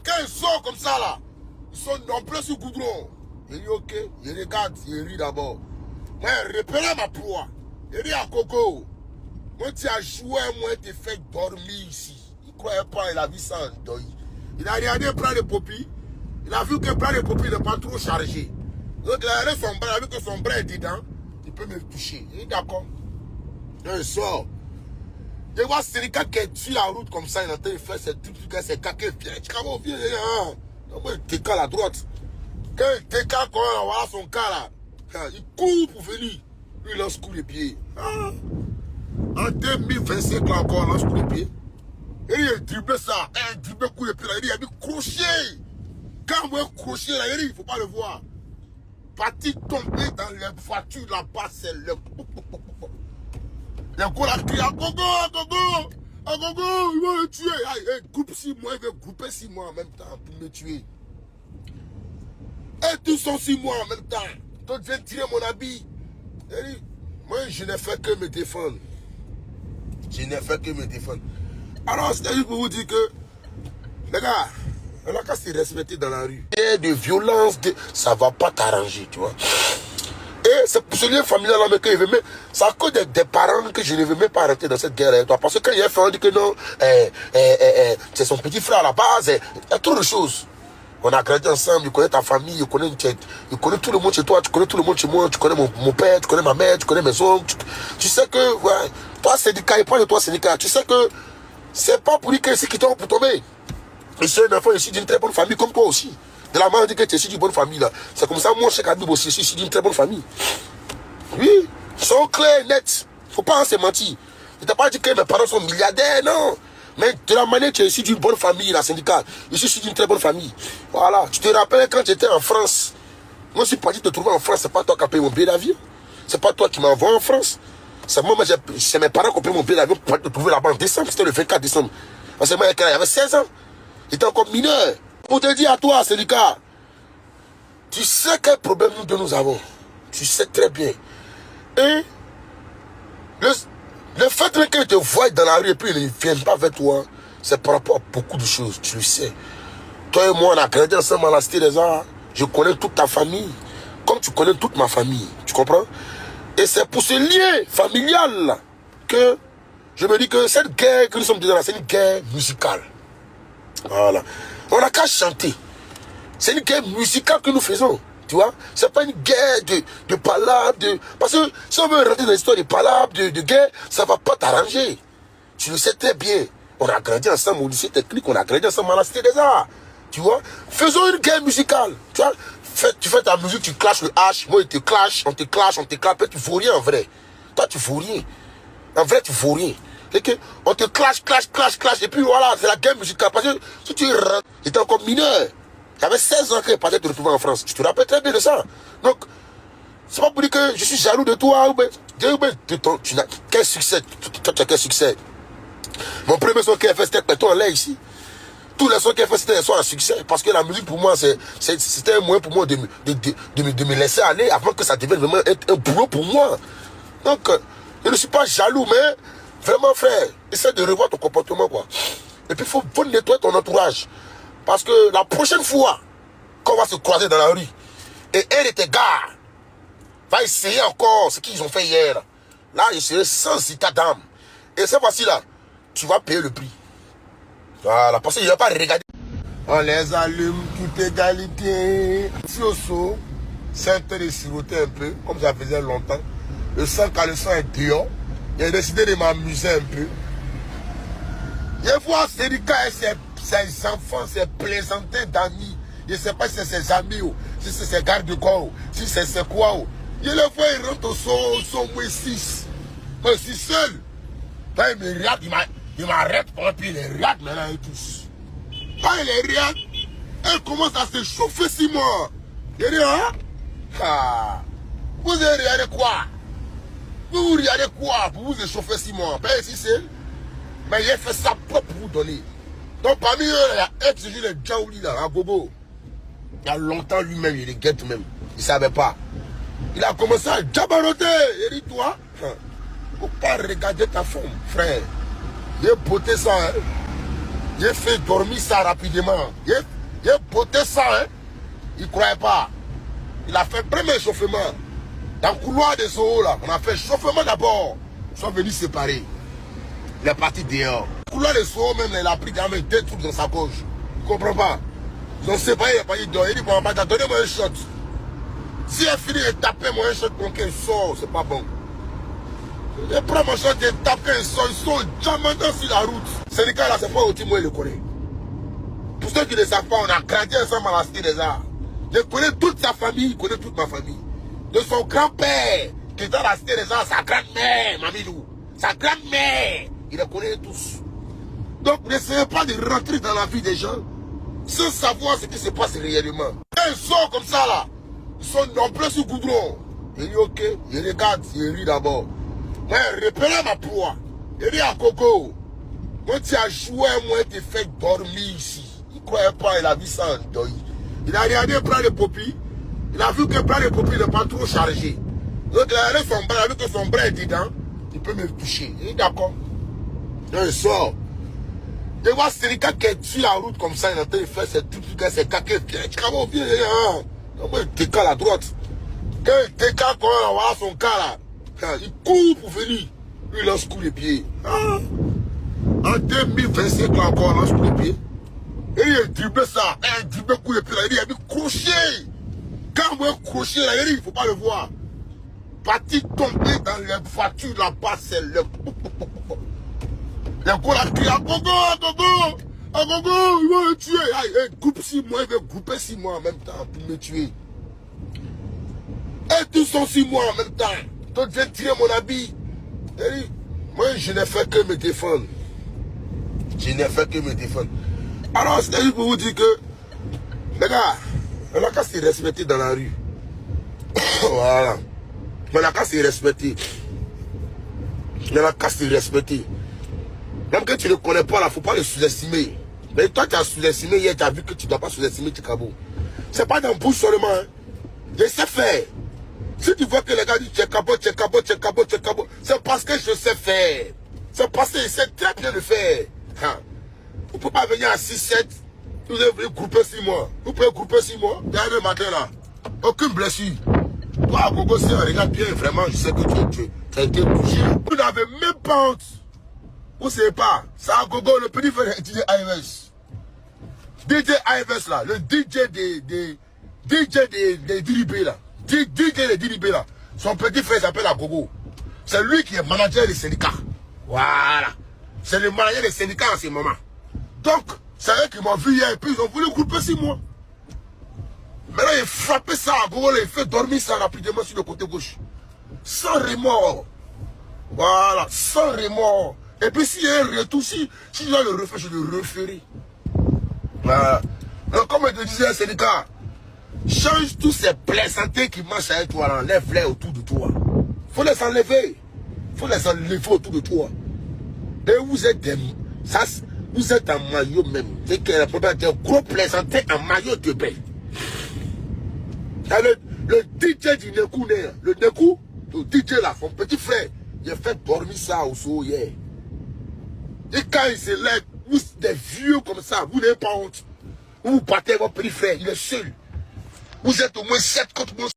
quand ils sont comme ça là, ils sont en plein sur goudron. Il dit ok, il regarde, il rit d'abord. Moi, repère ma proie. Il dit à Coco, moi tu as joué, moi tu fait dormir ici. Il ne croyait pas, il a vu ça en deuil. Il a regardé prendre les popis. Il a vu que prendre les popis n'est pas trop chargé. Donc il a regardé son bras, il a vu que son bras est dedans. Il peut me toucher. Il dit d'accord. Il sort. Je vois Sénégal qui est sur la route comme ça, il est en train de faire ses trucs, ses caquets. Viens, il décale à droite. Quand il décale, voilà son cas là. Il court pour venir. Lui, il lance coup les pieds. En 2025 là encore, il lance coup les pieds. Et il a dribblé ça. Il dribblé coup les pieds là. Il a mis crochet. Quand on voit crochet là, il ne faut pas le voir. Parti tomber dans les voitures là-bas, c'est le... Les gars là crient à Gogo, il va le tuer. Il groupe 6 mois, il veut grouper 6 mois en même temps pour me tuer. Et tous sont 6 mois en même temps. Donc je viens tirer mon habit. Et dit, moi je n'ai fait que me défendre. Je n'ai fait que me défendre. Alors c'est juste pour vous dire que, les gars, on a qu'à se respecter dans la rue. Et de violence, ça ne va pas t'arranger, tu vois. Et c'est pour ce lien familial là, mais que je veux même, c'est à cause des parents que je ne veux même pas arrêter dans cette guerre avec toi. Parce que quand il y a un frère, on dit que non, c'est son petit frère à la base, il y a trop de choses. On a grandi ensemble, il connaît ta famille, il connaît tout le monde chez toi, tu connais tout le monde chez moi, tu connais mon père, tu connais ma mère, tu connais mes oncles. Tu sais que, ouais, toi syndicat, il parle de toi syndicat, tu sais que c'est pas pour lui que c'est qui tombe pour tomber. Et c'est un enfant ici d'une très bonne famille comme toi aussi. De la main, on dit que tu es issu d'une bonne famille là. C'est comme ça, moi, chez Kabib aussi, je suis issu d'une très bonne famille. Oui, ils sont clairs, nets. Faut pas se mentir. Je t'ai pas dit que mes parents sont milliardaires, non. Mais de la manière que tu es issu d'une bonne famille, la syndicale, je suis issu d'une très bonne famille. Voilà. Tu te rappelles quand j'étais en France, moi, je suis parti te trouver en France, c'est pas toi qui as payé mon billet d'avion. C'est pas toi qui m'as envoyé en France. C'est moi, c'est mes parents qui ont payé mon billet d'avion pour te trouver là-bas en décembre. C'était le 24 décembre. Parce que moi, j'avais 16 ans. J'étais encore mineur. Pour te dire à toi, syndicat, tu sais quel problème nous avons. Tu sais très bien. Et le fait qu'ils te voient dans la rue et puis ils ne viennent pas vers toi, c'est par rapport à beaucoup de choses, tu le sais. Toi et moi, on a grandi ensemble à la Cité des Arts. Je connais toute ta famille, comme tu connais toute ma famille. Tu comprends? Et c'est pour ce lien familial que je me dis que cette guerre que nous sommes dedans, c'est une guerre musicale. Voilà. On n'a qu'à chanter. C'est une guerre musicale que nous faisons. Tu vois, c'est pas une guerre de palabres. Parce que si on veut rentrer dans l'histoire de palabres, de guerre, ça va pas t'arranger. Tu le sais très bien. On a grandi ensemble au lycée technique, on a grandi ensemble à la Cité des Arts. Tu vois, faisons une guerre musicale. Tu vois, tu fais ta musique, tu clashes le H, moi il te clash, on te clash, tu vaux rien en vrai. Toi tu vaux rien. En vrai tu vaux rien. C'est que on te clash, et puis voilà, c'est la guerre musicale. Parce que si tu rentres, j'étais encore mineur. J'avais 16 ans que je partais te retrouver en France. Tu te rappelles très bien de ça. Donc, c'est pas pour dire que je suis jaloux de toi. Tu n'as quel succès. Toi, tu as quel succès. Mon premier son qui a fait, c'était Péton en l'air ici. Tous les sons qui a fait, c'était des sons à succès. Parce que la musique, pour moi, c'était un moyen pour moi de me laisser aller avant que ça devienne vraiment un boulot pour moi. Donc, je ne suis pas jaloux, mais vraiment, frère, essaie de revoir ton comportement, quoi. Et puis, il faut nettoyer ton entourage. Parce que la prochaine fois qu'on va se croiser dans la rue, et un de tes gars va essayer encore ce qu'ils ont fait hier, là, je serai sans état d'âme. Et cette fois-ci-là, tu vas payer le prix. Voilà, parce qu'il ne va pas regarder. On les allume, toute égalité. Si au saut, c'est un peu de siroter un peu, comme ça faisait longtemps. Le sang, quand le sang est dehors, j'ai décidé de m'amuser un peu. Je vois Sénégal et ses enfants, ses plaisantins d'amis. Je ne sais pas si c'est ses amis ou si c'est ses gardes de corps, si c'est quoi. Je le vois, il rentre au son moins 6. Moi, je suis seul. Quand il me regarde, il m'arrête, puis il les regarde maintenant et tous. Quand il les regarde, elle commence à se chauffer 6 mois. Je dis, hein? Vous avez regardé quoi? Vous regardez quoi pour vous échauffer 6 mois? Ben, ici, c'est. Mais il a fait ça propre pour vous donner. Donc parmi eux, il y a un qui se dit le Djaouli là, un gogo. Il y a longtemps lui-même, il est guette même. Il ne savait pas. Il a commencé à jabaroter. Il dit toi, il ne faut pas regarder ta femme, frère. Il a beauté ça. Hein. J'ai fait dormir ça rapidement. J'ai botté ça, hein. Il ne croyait pas. Il a fait premier chauffement. Dans le couloir des Soho, là, on a fait chauffement d'abord. Ils sont venus séparer. Il est parti dehors. Le couloir des Soho, même, il a pris quand même 2 trucs dans sa poche. Tu comprends pas? Ils ont séparé, il est parti dehors. Il dit, bon, donnez-moi un shot. Si elle finit de taper moi un shot pour qu'elle sort, c'est pas bon. Je prends mon shot et tape qu'elle sort. Ils sont jamais sur la route. Ce gars là, c'est pas au moi, il le connaît. Pour ceux qui ne savent pas, on a grandi ensemble à la Cité des Arts. Je connais toute sa famille, il connaît toute ma famille. De son grand-père, qui est dans la Cité des Arts, sa grand-mère, Mamidou, sa grand-mère, il les connaît tous. Donc, n'essayez pas de rentrer dans la vie des gens sans savoir ce qui se passe réellement. Quand ils sont comme ça là, ils sont nombreux sur le goudron. Il dit ok, il regarde, il rit d'abord. Moi, repérez ma proie. Il dit à Coco, moi tu as joué, moi tu fait dormir ici. Il ne croyait pas, il a vu ça en deuil. Il a regardé le bras de Poppy. Il a vu que le bras de Poppy n'est pas trop chargé. Donc il a regardé son bras, il a vu que son bras est dedans. Il peut me toucher. Il dit d'accord. Donc il sort. Il voit Sérika qui est sur la route comme ça, il est en train de faire ses trucs, ses caquets. Viens, il décale à droite. Quand il décale, quand on voit son cas là, il court pour venir. Lui, il lance coup les pieds. En 2025 là encore, il lance coup les pieds. Et il a dribblé ça, il a dribblé coup les pieds là, il a mis crochet. Quand moi crochet là, il dit, il ne faut pas le voir. Parti tomber dans les voitures là-bas, c'est le... Les gars là crient à Gogo, à Gogo, à Gogo, il va me tuer. Il groupe 6 mois, il veut grouper 6 mois en même temps pour me tuer. Et tous sont 6 mois en même temps. Donc je viens tirer mon habit. Et moi je n'ai fait que me défendre. Je n'ai fait que me défendre. Alors c'est juste pour vous dire que, les gars, on n'a qu'à se respecter dans la rue. Voilà. On n'a qu'à se respecter. On n'a qu'à se respecter. Même que tu ne le connais pas là, il ne faut pas le sous-estimer. Mais toi, tu as sous-estimé hier, tu as vu que tu ne dois pas sous-estimer Tchekabo. Ce n'est pas dans le bouche seulement. Hein. Je sais faire. Si tu vois que les gars disent Tchekabo, Tchekabo, Tchekabo, Tchekabo, c'est parce que je sais faire. C'est parce que je sais très bien le faire. Hein. Vous ne pouvez pas venir à 6-7, vous devez grouper 6 mois. Vous pouvez grouper 6 mois, derrière le matin là. Aucune blessure. Toi, Gogo, si on regarde bien, vraiment, je sais que tu as été touché. Vous n'avez même pas honte. Vous ne savez pas, c'est à Gogo, le petit frère de DJ Ives. DJ Ives là, le DJ des Diribé là. DJ des Diribé là. Son petit frère s'appelle à Gogo. C'est lui qui est manager des syndicats. Voilà. C'est le manager des syndicats en ce moment. Donc, c'est eux qui m'ont vu hier et puis ils ont voulu grouper 6 mois. Maintenant, il frappé ça à Gogo, il fait dormir ça rapidement sur le côté gauche. Sans remords. Voilà, sans remords. Et puis s'il y a un retour, si je dois le refaire, je le referai. Voilà. Donc, comme je te disais, un syndicat, change tous ces plaisantés qui marchent avec toi, enlève-les autour de toi. Il faut les enlever. Il faut les enlever autour de toi. Et vous êtes des... Ça, vous êtes en maillot même. C'est que la première des gros plaisantés en maillot de bain. Le DJ du Nekou, le Nekou, le DJ là, son petit frère, il a fait dormir ça au sol hier. Et quand il se lève, vous des vieux comme ça, vous n'avez pas honte. Vous partez votre petit frère, il est seul. Vous êtes au moins 7 contre moi.